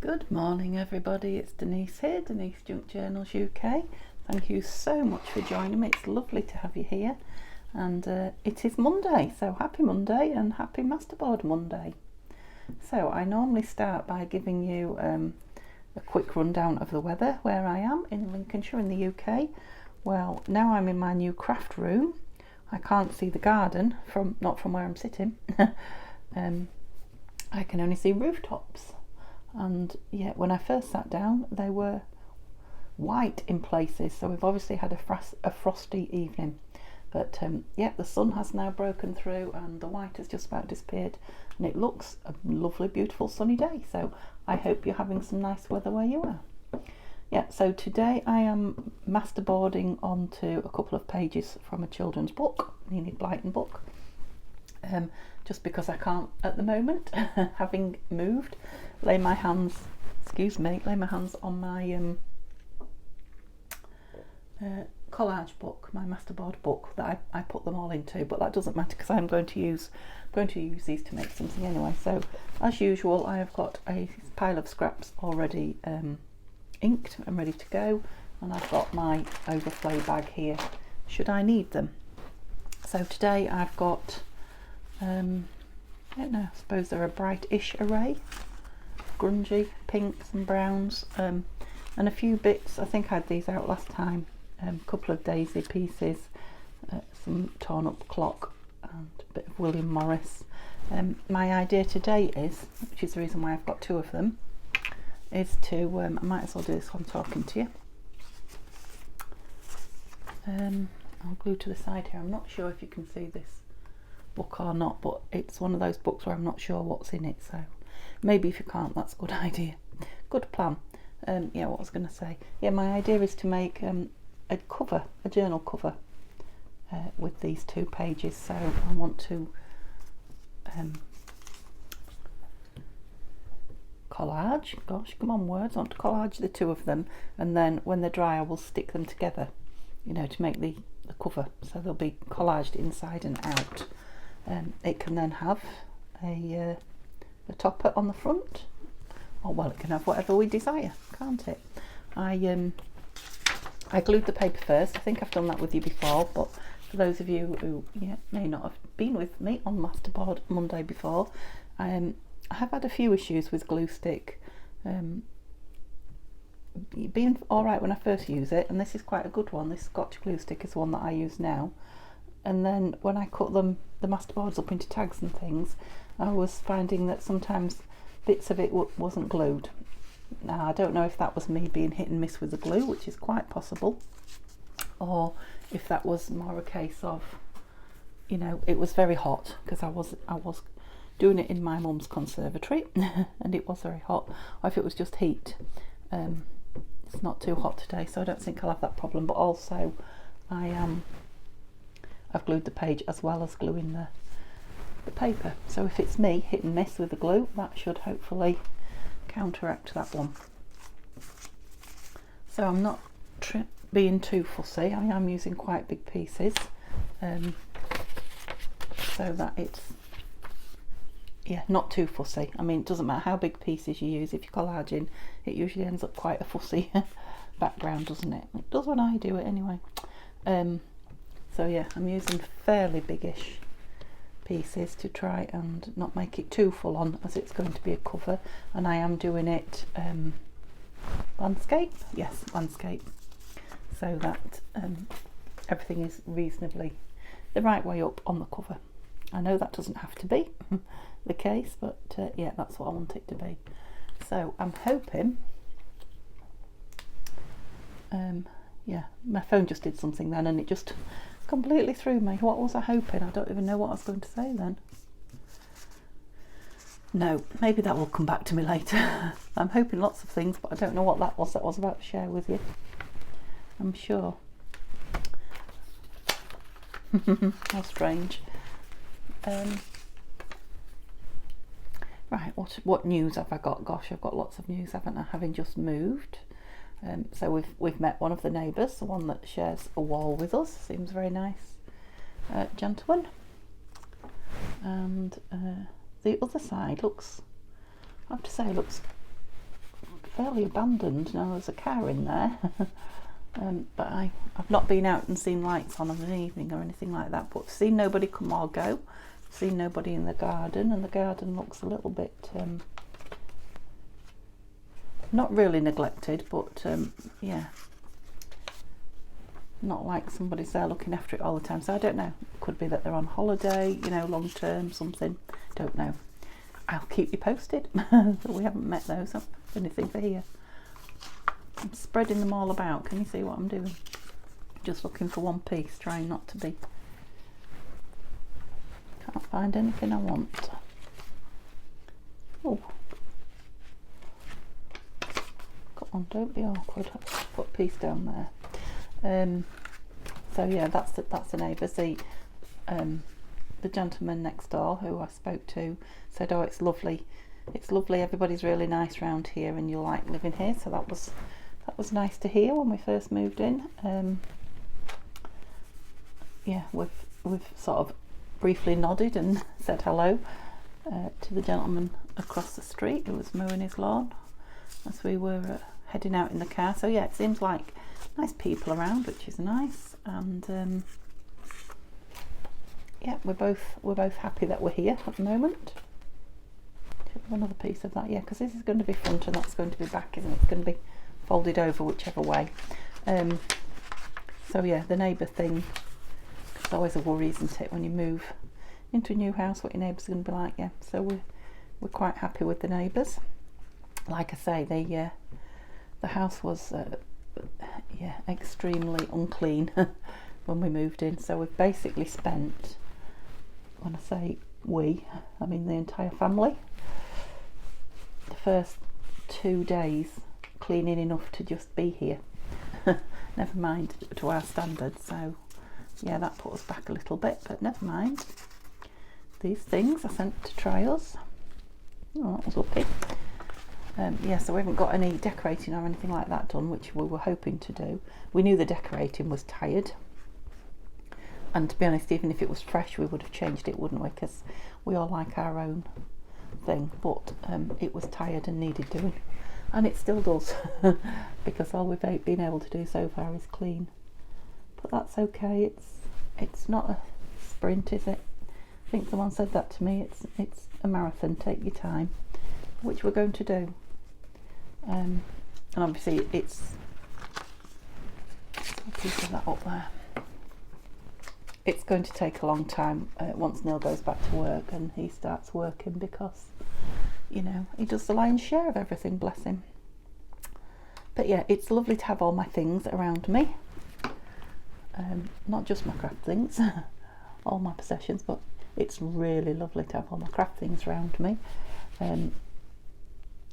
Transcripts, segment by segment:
Good morning everybody, it's Denise here, Denise Junk Journals UK. Thank you so much for joining me, it's lovely to have you here. And it is Monday, so happy Monday and happy Masterboard Monday. So I normally start by giving you a quick rundown of the weather where I am in Lincolnshire in the UK. Well, now I'm in my new craft room. I can't see the garden, not from where I'm sitting. I can only see rooftops. And yeah, when I first sat down they were white in places, so we've obviously had a frosty evening, but yeah, the sun has now broken through and the white has just about disappeared and it looks a lovely beautiful sunny day. So I hope you're having some nice weather where you are. Yeah, so today I am masterboarding onto a couple of pages from a children's book, Enid Blyton book. Just because I can't at the moment, having moved, lay my hands on my collage book, my masterboard book that I put them all into, but that doesn't matter because I'm going to use these to make something anyway. So as usual, I have got a pile of scraps already inked and ready to go, and I've got my overflow bag here should I need them. So today I've got I don't know, I suppose they're a brightish array, grungy pinks and browns, and a few bits. I think I had these out last time, a couple of daisy pieces, some torn up clock and a bit of William Morris. My idea today is, which is the reason why I've got two of them, is to, I might as well do this while I'm talking to you. I'll glue to the side here. I'm not sure if you can see this book or not, but it's one of those books where I'm not sure what's in it, so maybe if you can't, that's a good idea, good plan. Yeah, what I was going to say, yeah, my idea is to make a journal cover with these two pages. So I want to collage, gosh, come on words, I want to collage the two of them, and then when they're dry I will stick them together, you know, to make the cover, so they'll be collaged inside and out. It can then have a topper on the front, or well, it can have whatever we desire, can't it? I glued the paper first. I think I've done that with you before, but for those of you who may not have been with me on Masterboard Monday before, I have had a few issues with glue stick being alright when I first use it, and this is quite a good one. This Scotch glue stick is the one that I use now, and then when I cut the masterboards up into tags and things, I was finding that sometimes bits of it wasn't glued. Now I don't know if that was me being hit and miss with the glue, which is quite possible, or if that was more a case of, you know, it was very hot, because I was doing it in my mum's conservatory and it was very hot, or if it was just heat. It's not too hot today, so I don't think I'll have that problem, but also I've glued the page as well as gluing the paper, so if it's me hit and miss with the glue, that should hopefully counteract that one. So I'm not being too fussy. I am using quite big pieces, so that it's, yeah, not too fussy. I mean, it doesn't matter how big pieces you use, if you're collaging it usually ends up quite a fussy background, doesn't it? It does when I do it anyway. So yeah, I'm using fairly biggish pieces to try and not make it too full on, as it's going to be a cover, and I am doing it landscape, yes, landscape, so that everything is reasonably the right way up on the cover. I know that doesn't have to be the case, but yeah, that's what I want it to be. So I'm hoping, yeah, my phone just did something then and it just completely threw me. What was I hoping? I don't even know what I was going to say then. No, maybe that will come back to me later. I'm hoping lots of things, but I don't know what that was about to share with you, I'm sure. How strange. Right, what news have I got? Gosh, I've got lots of news, haven't I, having just moved. So we've met one of the neighbours, the one that shares a wall with us. Seems very nice gentleman. And the other side looks, I have to say, looks fairly abandoned. Now there's a car in there, but I've not been out and seen lights on an evening or anything like that, but seen nobody come or go, seen nobody in the garden, and the garden looks a little bit not really neglected, but yeah, not like somebody's there looking after it all the time. So I don't know, could be that they're on holiday, you know, long term, something, don't know. I'll keep you posted. We haven't met those, anything for here. I'm spreading them all about. Can you see what I'm doing? Just looking for one piece, trying not to be. Can't find anything I want. Oh, come on, don't be awkward. Put a piece down there. So yeah, that's the neighbours. The gentleman next door who I spoke to said, "Oh, it's lovely. It's lovely. Everybody's really nice around here, and you like living here." So that was nice to hear when we first moved in. Yeah, we've sort of briefly nodded and said hello to the gentleman across the street who was mowing his lawn as we were heading out in the car. So yeah, it seems like nice people around, which is nice, and yeah, we're both happy that we're here at the moment. Another piece of that, yeah, because this is going to be front and that's going to be back, isn't it? It's going to be folded over whichever way. So yeah, the neighbour thing, it's always a worry, isn't it, when you move into a new house, what your neighbours are going to be like. Yeah, so we're quite happy with the neighbours. Like I say, the house was yeah, extremely unclean when we moved in, so we've basically spent, when I say we, I mean the entire family, the first 2 days cleaning enough to just be here. Never mind to our standards, so yeah, that put us back a little bit, but never mind. These things I sent to try us. Oh, that was lucky. Yeah, so we haven't got any decorating or anything like that done, which we were hoping to do. We knew the decorating was tired, and to be honest, even if it was fresh, we would have changed it, wouldn't we? Because we all like our own thing, but it was tired and needed doing, and it still does, because all we've been able to do so far is clean. But that's okay. It's not a sprint, is it? I think someone said that to me. It's a marathon. Take your time, which we're going to do. And obviously it's a piece of that up there. It's going to take a long time once Neil goes back to work and he starts working, because you know, he does the lion's share of everything, bless him. But yeah, it's lovely to have all my things around me, not just my craft things, all my possessions, but it's really lovely to have all my craft things around me.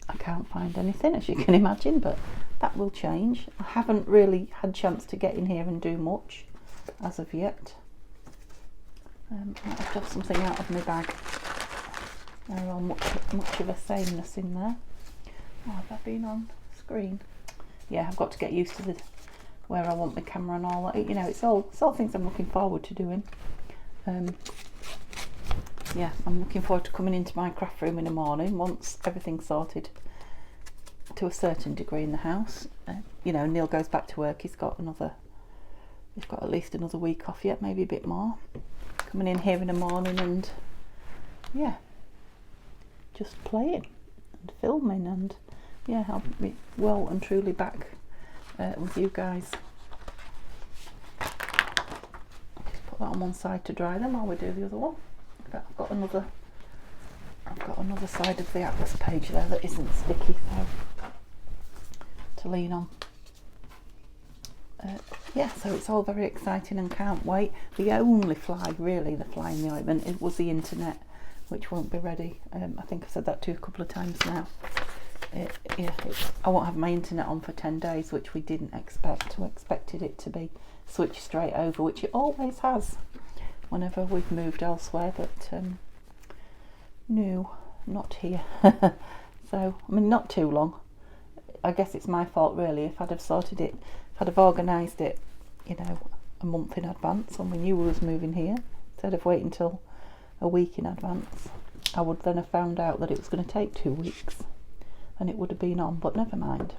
I can't find anything, as you can imagine, but that will change. I haven't really had chance to get in here and do much as of yet. I might have to have something out of my bag. There are much of a sameness in there. Oh, have I been on screen? Yeah, I've got to get used to where I want my camera and all that. You know, it's all things I'm looking forward to doing. Yeah, I'm looking forward to coming into my craft room in the morning once everything's sorted to a certain degree in the house. You know, Neil goes back to work. He's got at least another week off yet, maybe a bit more. Coming in here in the morning and yeah, just playing and filming, and yeah, I'll be well and truly back with you guys. Just put that on one side to dry them while we do the other one. I've got another side of the atlas page there that isn't sticky, so to lean on. Yeah, so it's all very exciting and can't wait. The only fly, really, the fly in the ointment, it was the internet, which won't be ready. I think I've said that to you a couple of times now. I won't have my internet on for 10 days, which we didn't expect. We expected it to be switched straight over, which it always has whenever we've moved elsewhere, but no, not here. So, I mean, not too long. I guess it's my fault, really. If I'd have sorted it, if I'd have organised it, you know, a month in advance when we knew we was moving here, instead of waiting till a week in advance, I would then have found out that it was going to take 2 weeks. and it would have been on, but never mind.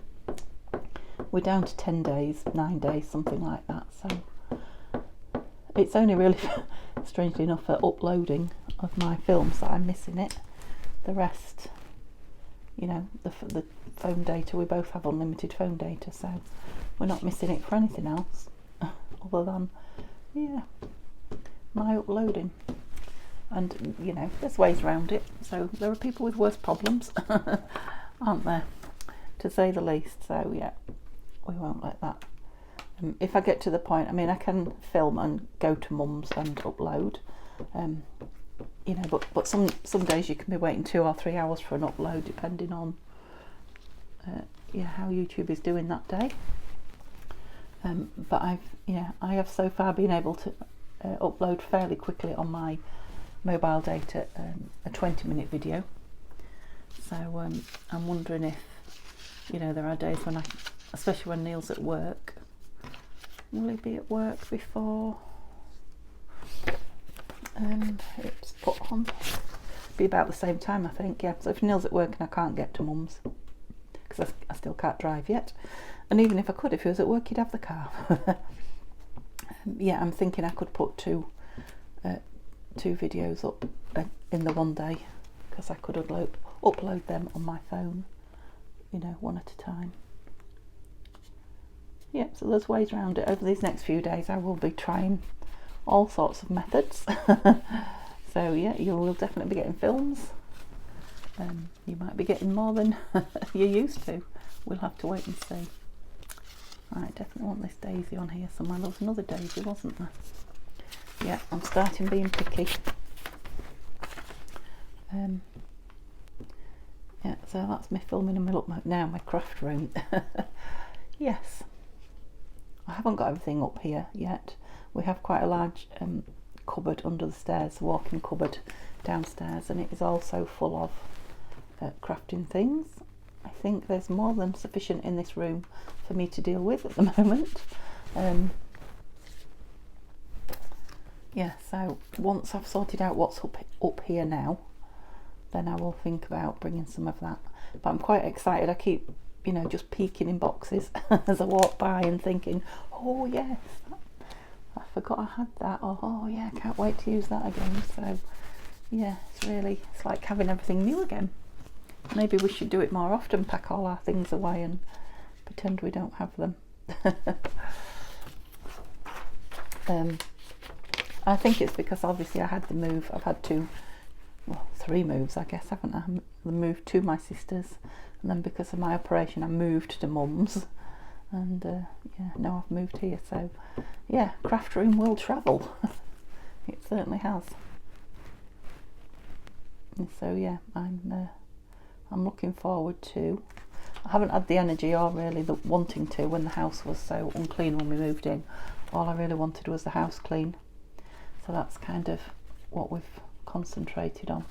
We're down to 10 days, 9 days, something like that. So it's only really, strangely enough, for uploading of my films that I'm missing it. The rest, you know, the phone data, we both have unlimited phone data, so we're not missing it for anything else other than, yeah, my uploading. And, you know, there's ways around it. So there are people with worse problems, aren't there, to say the least. So, yeah, we won't let that. If I get to the point, I mean, I can film and go to mum's and upload, you know, but some days you can be waiting 2 or 3 hours for an upload, depending on yeah, how YouTube is doing that day. But I have so far been able to upload fairly quickly on my mobile data a 20-minute video. So I'm wondering if, you know, there are days when especially when Neil's at work. Will he be at work before it's put on? Be about the same time, I think. Yeah, so if Neil's at work and I can't get to mum's because I still can't drive yet, and even if I could, if he was at work, he'd have the car. Yeah, I'm thinking I could put two videos up in the one day, because I could upload them on my phone, you know, one at a time. Yep, so there's ways around it. Over these next few days I will be trying all sorts of methods. So yeah, you will definitely be getting films. You might be getting more than you're used to. We'll have to wait and see. Right, definitely want this daisy on here somewhere. There was another daisy, wasn't there? Yeah, I'm starting being picky. Yeah, so that's me filming and look now my craft room. Yes, I haven't got everything up here yet. We have quite a large cupboard under the stairs, walk-in cupboard downstairs, and it is also full of crafting things. I think there's more than sufficient in this room for me to deal with at the moment. Yeah, so once I've sorted out what's up here now, then I will think about bringing some of that. But I'm quite excited. I keep, you know, just peeking in boxes as I walk by and thinking, oh yes, I forgot I had that, or oh yeah, I can't wait to use that again. So yeah, it's like having everything new again. Maybe we should do it more often, pack all our things away and pretend we don't have them. I think it's because obviously I had the move. I've had 3 moves, I guess, haven't I? The move to my sister's, and then because of my operation I moved to mum's, and yeah, now I've moved here. So yeah, craft room will travel. It certainly has. And so yeah, I'm looking forward to. I haven't had the energy or really the wanting to when the house was so unclean when we moved in. All I really wanted was the house clean. So that's kind of what we've concentrated on.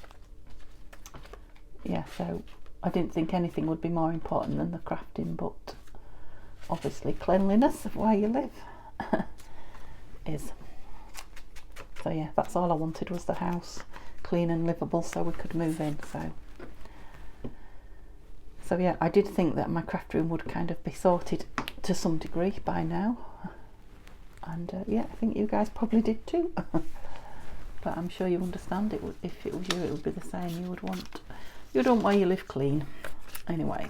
Yeah, so I didn't think anything would be more important than the crafting, but obviously cleanliness of where you live is. So yeah, that's all I wanted, was the house clean and livable so we could move in. So yeah, I did think that my craft room would kind of be sorted to some degree by now, and yeah, I think you guys probably did too. But I'm sure you understand it. If it was you, it would be the same. You would want where you live clean. Anyway,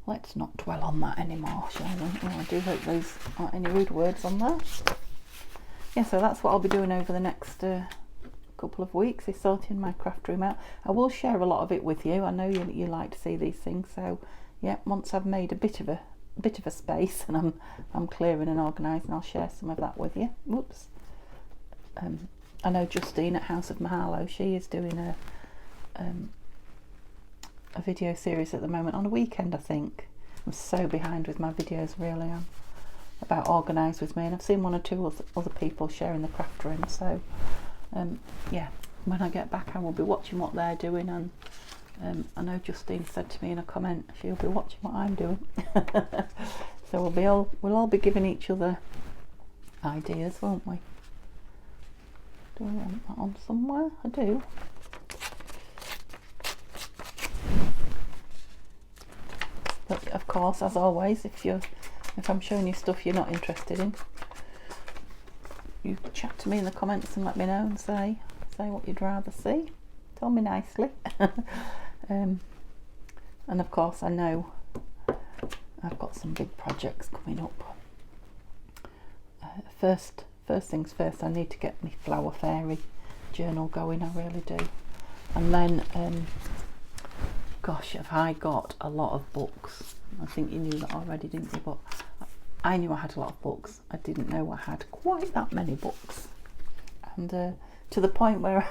let's not dwell on that anymore, shall we? Oh, I do hope those aren't any rude words on there. Yeah, so that's what I'll be doing over the next couple of weeks, is sorting my craft room out. I will share a lot of it with you. I know you like to see these things, so yeah, once I've made a bit of a space and I'm clearing and organising, I'll share some of that with you. Whoops. I know Justine at House of Mahalo, she is doing a video series at the moment on a weekend, I think. I'm so behind with my videos, really. I'm about organised with me, and I've seen 1 or 2 other people sharing the craft room. So yeah, when I get back I will be watching what they're doing, and I know Justine said to me in a comment she'll be watching what I'm doing. So we'll all be giving each other ideas, won't we? Do I want that on somewhere? I do. course, as always, if I'm showing you stuff you're not interested in, you chat to me in the comments and let me know and say what you'd rather see. Tell me nicely. And of course, I know I've got some big projects coming up. First things first, I need to get my Flower Fairy journal going, I really do. And then, gosh, have I got a lot of books. I think you knew that already, didn't you? But I knew I had a lot of books. I didn't know I had quite that many books. And to the point where,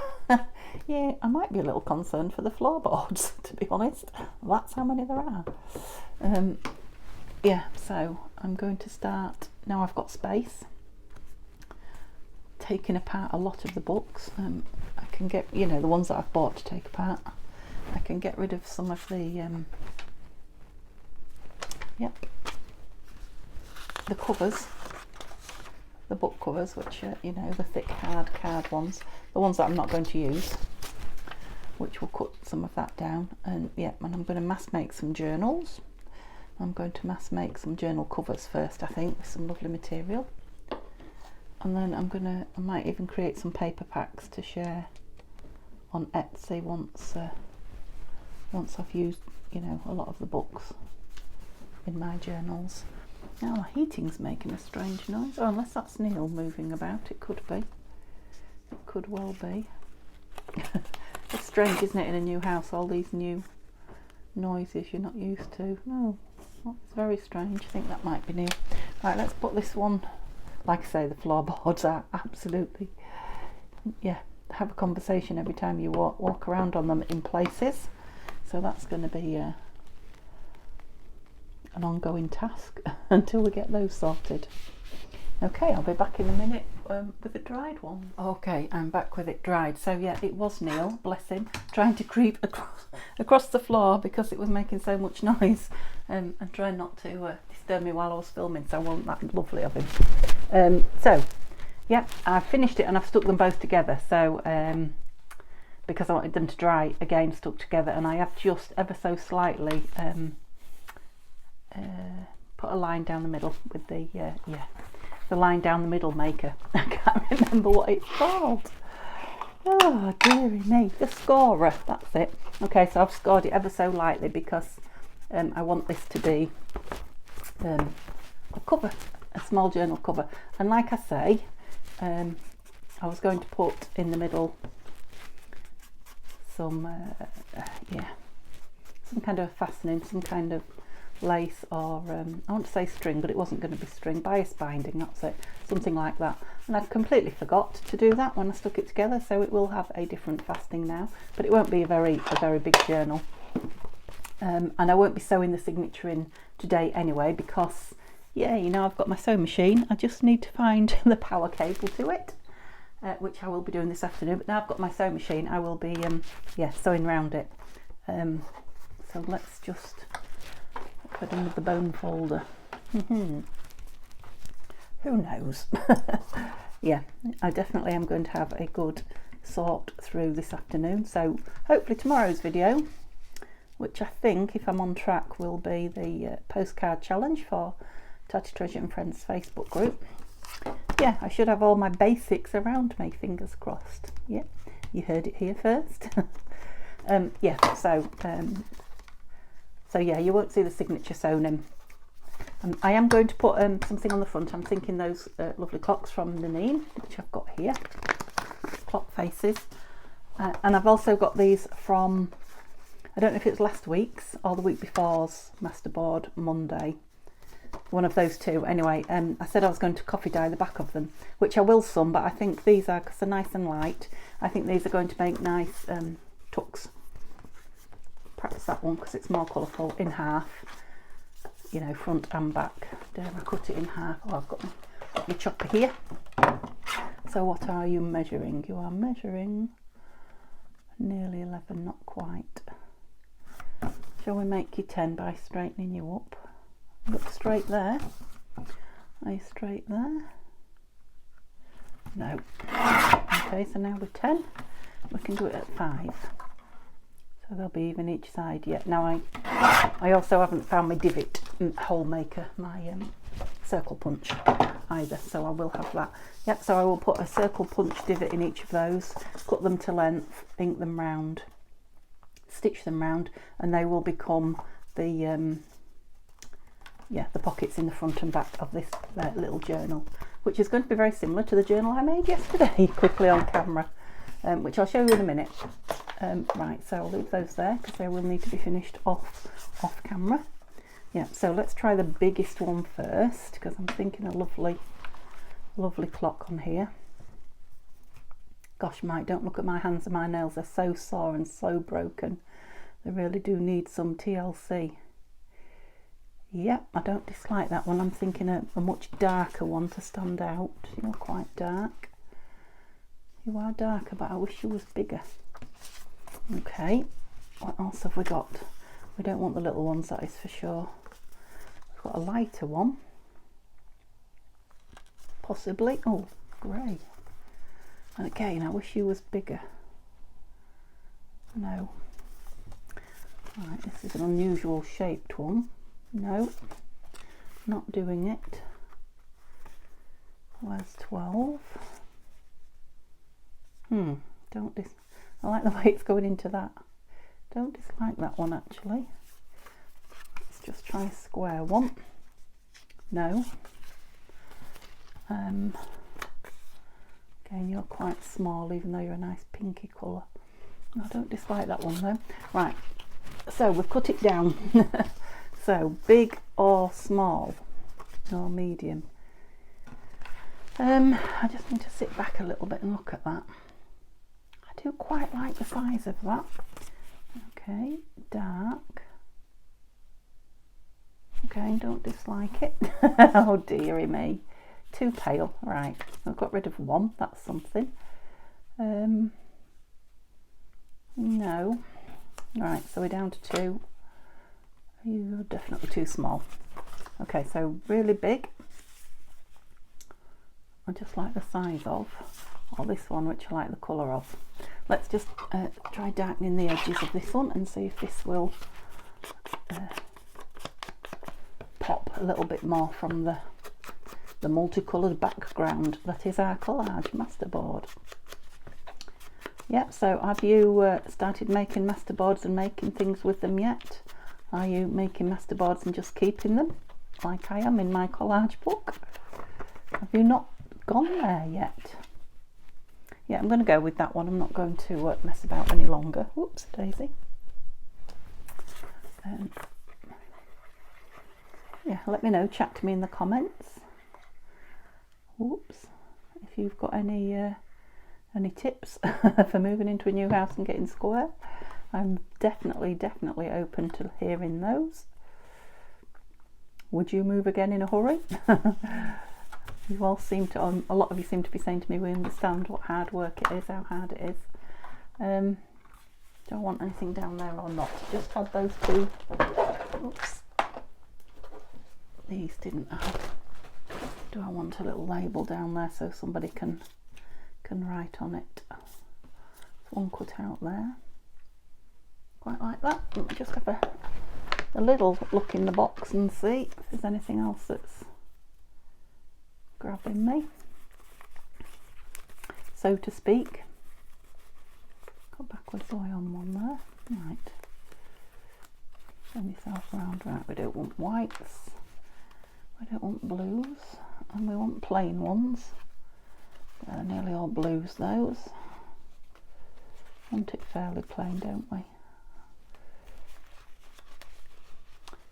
yeah, I might be a little concerned for the floorboards, to be honest. That's how many there are. Yeah, so I'm going to start, now I've got space, taking apart a lot of the books. I can get, you know, the ones that I've bought to take apart. I can get rid of some of the, the covers, the book covers, which are, you know, the thick hard card ones, the ones that I'm not going to use, which will cut some of that down. And yeah, and I'm going to mass make some journals. I'm going to mass make some journal covers first, I think, with some lovely material. And then I might even create some paper packs to share on Etsy once I've used, you know, a lot of the books in my journals. Now my heating's making a strange noise. Oh, unless that's Neil moving about, it could be. It could well be. It's strange, isn't it, in a new house, all these new noises you're not used to. No, it's very strange. I think that might be Neil. Right, let's put this one. Like I say, the floorboards are absolutely, yeah, have a conversation every time you walk around on them in places. So that's going to be an ongoing task until we get those sorted. Okay, I'll be back in a minute with the dried one. Okay, I'm back with it dried. So yeah, it was Neil, bless him, trying to creep across the floor because it was making so much noise, and trying not to disturb me while I was filming. So wasn't that lovely of him? So yeah, I've finished it and I've stuck them both together. So because I wanted them to dry again, stuck together, and I have just ever so slightly put a line down the middle with the the line down the middle maker. I can't remember what it's called. Oh dearie me, the scorer, that's it. Okay, so I've scored it ever so lightly because I want this to be a cover, a small journal cover. And like I say, I was going to put in the middle some some kind of fastening, some kind of lace, or I want to say string, but it wasn't going to be string, bias binding, that's it, something like that. And I completely forgot to do that when I stuck it together, so it will have a different fastening now, but it won't be a very big journal. And I won't be sewing the signature in today anyway, because yeah, you know, I've got my sewing machine. I just need to find the power cable to it, which I will be doing this afternoon. But now I've got my sewing machine, I will be sewing round it. So let's just put in with the bone folder. Who knows? Yeah, I definitely am going to have a good sort through this afternoon. So hopefully tomorrow's video, which I think, if I'm on track, will be the postcard challenge for Tattytreasure and Friends Facebook group. Yeah, I should have all my basics around me, fingers crossed. Yeah, you heard it here first. So yeah, you won't see the signature sewn in. I am going to put something on the front. I'm thinking those lovely clocks from Nanine, which I've got here, clock faces. And I've also got these from, I don't know if it's last week's or the week before's Masterboard Monday. One of those two. Anyway, I said I was going to coffee dye the back of them, which I will some, but I think these are, because they're nice and light, I think these are going to make nice tucks. Perhaps that one, because it's more colourful, in half, you know, front and back. Dare I cut it in half? Oh, I've got my chopper here. So what are you measuring? You are measuring nearly 11, not quite. Shall we make you 10 by straightening you up? Look straight there. Are you straight there? No. Okay, so now we're 10. We can do it at 5. So So they'll be even each side. Yeah, now I also haven't found my divot hole maker, my circle punch either, so I will have that. Yep, so I will put a circle punch divot in each of those, cut them to length, ink them round, stitch them round, and they will become the the pockets in the front and back of this little journal, which is going to be very similar to the journal I made yesterday quickly on camera, which I'll show you in a minute. Right, so I'll leave those there because they will need to be finished off camera. Yeah, so let's try the biggest one first because I'm thinking a lovely clock on here. Gosh, Mike, don't look at my hands and my nails, they're so sore and so broken. They really do need some TLC. Yep, I don't dislike that one. I'm thinking a much darker one to stand out. You're quite dark. You are darker, but I wish you was bigger. Okay, what else have we got? We don't want the little ones, that is for sure. We've got a lighter one. Possibly. Oh, grey. And again, I wish you was bigger. No. Right, this is an unusual shaped one. No, not doing it. Where's 12? I like the way it's going into that. Don't dislike that one actually. Let's just try a square one. No. Again, you're quite small even though you're a nice pinky colour. I don't dislike that one though. Right, so we've cut it down. So big or small or medium. I just need to sit back a little bit and look at that. I do quite like the size of that. Okay, dark. Okay, don't dislike it. Oh dearie me, too pale. Right, I've got rid of one, that's something. No. Right, so we're down to 2. You're definitely too small. Okay, so really big. I just like the size of, or this one, which I like the colour of. Let's just try darkening the edges of this one and see if this will pop a little bit more from the multicoloured background that is our collage masterboard. Yep, so have you started making masterboards and making things with them yet? Are you making masterboards and just keeping them like I am in my collage book? Have you not gone there yet? Yeah, I'm going to go with that one. I'm not going to mess about any longer. Whoops, daisy. Yeah, let me know, chat to me in the comments. Whoops, if you've got any tips for moving into a new house and getting square. I'm definitely open to hearing those. Would you move again in a hurry? You all seem to, a lot of you seem to be saying to me, we understand what hard work it is, how hard it is. Do I want anything down there or not? Just had those 2. Oops. These didn't have. Do I want a little label down there so somebody can write on it? There's one cut out there. Quite like that. Let me just have a little look in the box and see if there's anything else that's grabbing me, so to speak. Got backwards boy on one there. Right. Turn yourself around. Right, we don't want whites. We don't want blues. And we want plain ones. They're nearly all blues, those. Want it fairly plain, don't we?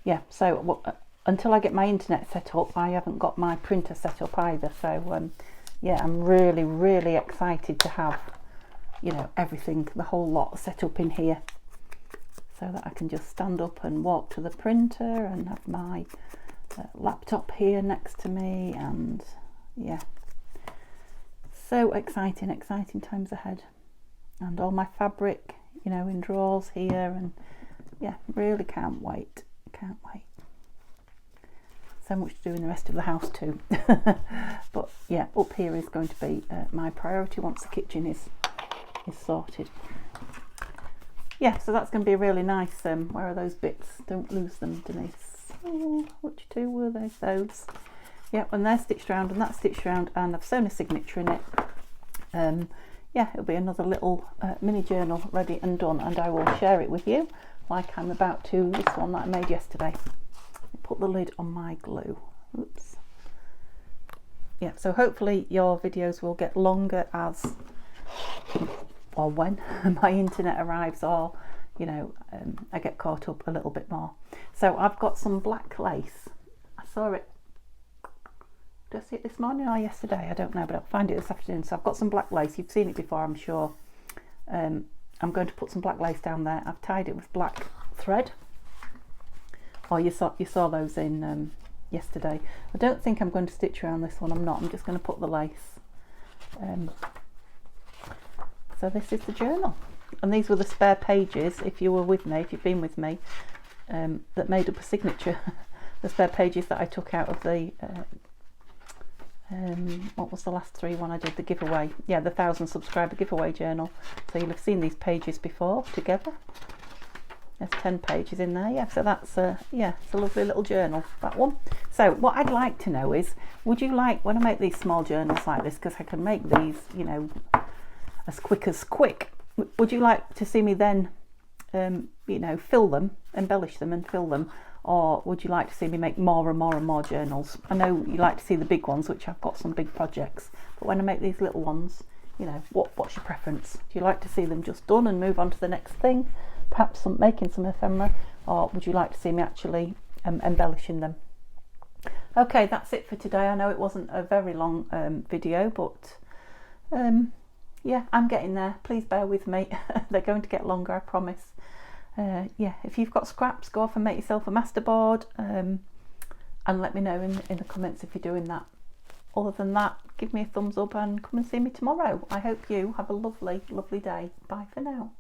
Yeah, so until I get my internet set up, I haven't got my printer set up either. So yeah, I'm really excited to have, you know, everything, the whole lot set up in here, so that I can just stand up and walk to the printer and have my laptop here next to me. And yeah, so exciting times ahead. And all my fabric, you know, in drawers here, and yeah, really can't wait. So much to do in the rest of the house too. But yeah, up here is going to be my priority once the kitchen is sorted. yeah, so that's going to be a really nice, where are those bits? Don't lose them, Denise. Oh, which two were they? Those. Yeah, and they're stitched round and that's stitched round, and I've sewn a signature in it. Yeah, it'll be another little mini journal ready and done, and I will share it with you like I'm about to this one that I made yesterday. Put the lid on my glue. Oops. Yeah, so hopefully your videos will get longer as, or when my internet arrives, or you know, I get caught up a little bit more. So I've got some black lace. I saw it, did I see it this morning or yesterday? I don't know, but I'll find it this afternoon. So I've got some black lace. You've seen it before, I'm sure. I'm going to put some black lace down there. I've tied it with black thread. Oh, you saw those in yesterday. I don't think I'm going to stitch around this one. I'm not. I'm just going to put the lace. So this is the journal, and these were the spare pages. If you were with me, if you've been with me, that made up a signature. The spare pages that I took out of the. What was the last three one I did? The giveaway. Yeah, the 1,000 subscriber giveaway journal. So you'll have seen these pages before together. There's 10 pages in there. Yeah, so that's yeah, it's a lovely little journal, that one. So what I'd like to know is, would you like, when I make these small journals like this, because I can make these, you know, as quick as quick, would you like to see me then you know, fill them, embellish them and fill them? Or would you like to see me make more and more and more journals? I know you like to see the big ones, which I've got some big projects, but when I make these little ones, you know, what's your preference? Do you like to see them just done and move on to the next thing, perhaps making some ephemera, or would you like to see me actually embellishing them? Okay, that's it for today. I know it wasn't a very long video, but yeah, I'm getting there. Please bear with me. They're going to get longer, I promise. Yeah, if you've got scraps, go off and make yourself a masterboard, and let me know in the comments if you're doing that. Other than that, give me a thumbs up and come and see me tomorrow. I hope you have a lovely, lovely day. Bye for now.